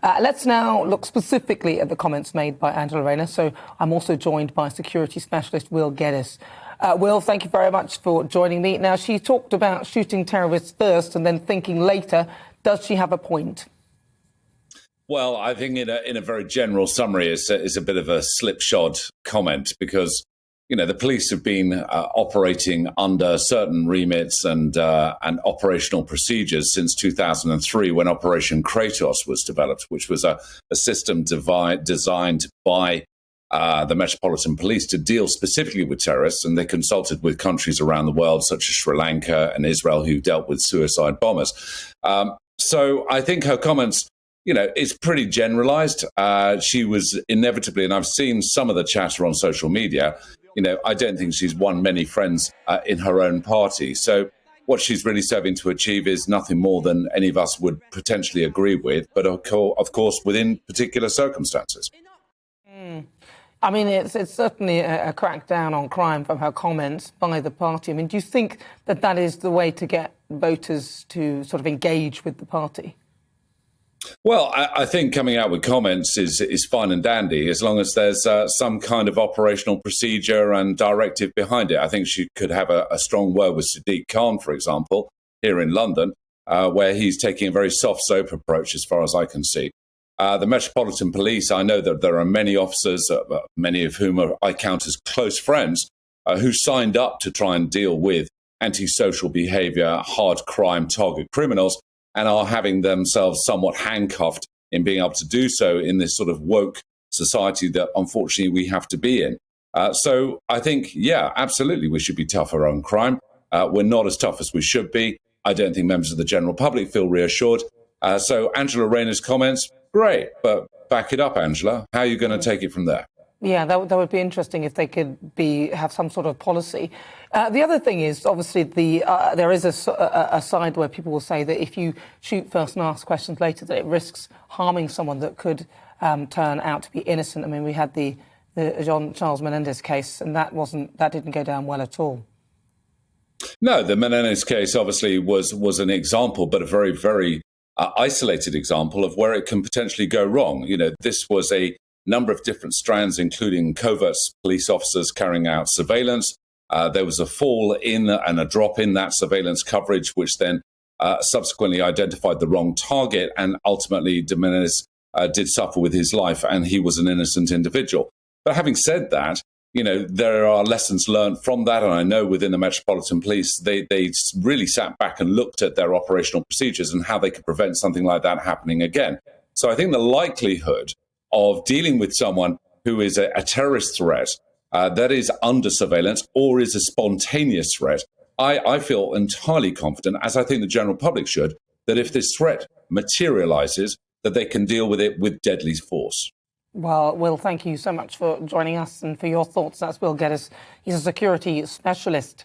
Let's now look specifically at the comments made by Angela Rayner. So I'm also joined by security specialist Will Geddes. Will, thank you very much for joining me. Now, she talked about shooting terrorists first and then thinking later. Does she have a point? Well, I think in a very general summary, it's a bit of a slipshod comment because, you know, the police have been operating under certain remits and operational procedures since 2003 when Operation Kratos was developed, which was a system designed by the Metropolitan Police to deal specifically with terrorists. And they consulted with countries around the world, such as Sri Lanka and Israel, who dealt with suicide bombers. So I think her comments, you know, it's pretty generalized. She was inevitably, and I've seen some of the chatter on social media, you know, I don't think she's won many friends in her own party. So what she's really serving to achieve is nothing more than any of us would potentially agree with, but of course, within particular circumstances. I mean, it's certainly a crackdown on crime from her comments by the party. I mean, do you think that that is the way to get voters to sort of engage with the party? Well, I think coming out with comments is fine and dandy as long as there's some kind of operational procedure and directive behind it. I think she could have a strong word with Sadiq Khan, for example, here in London, where he's taking a very soft soap approach as far as I can see. The Metropolitan Police, I know that there are many officers, many of whom I count as close friends, who signed up to try and deal with antisocial behaviour, hard crime, target criminals, and are having themselves somewhat handcuffed in being able to do so in this sort of woke society that unfortunately we have to be in. So I think, yeah, absolutely, we should be tougher on crime. We're not as tough as we should be. I don't think members of the general public feel reassured. So Angela Rayner's comments, great, but back it up, Angela. How are you going to take it from there? Yeah, that would be interesting if they could have some sort of policy. The other thing is, obviously, there is a side where people will say that if you shoot first and ask questions later, that it risks harming someone that could turn out to be innocent. I mean, we had the John Charles Menendez case, and that didn't go down well at all. No, the Menendez case obviously was an example, but a very, very isolated example of where it can potentially go wrong. You know, this was a number of different strands, including covert police officers carrying out surveillance. There was a fall in and a drop in that surveillance coverage, which then subsequently identified the wrong target. And ultimately, de Menendez did suffer with his life, and he was an innocent individual. But having said that, you know, there are lessons learned from that. And I know within the Metropolitan Police, they really sat back and looked at their operational procedures and how they could prevent something like that happening again. So I think the likelihood of dealing with someone who is a terrorist threat that is under surveillance or is a spontaneous threat, I feel entirely confident, as I think the general public should, that if this threat materializes, that they can deal with it with deadly force. Well, Will, thank you so much for joining us and for your thoughts. That's Will Geddes. He's a security specialist.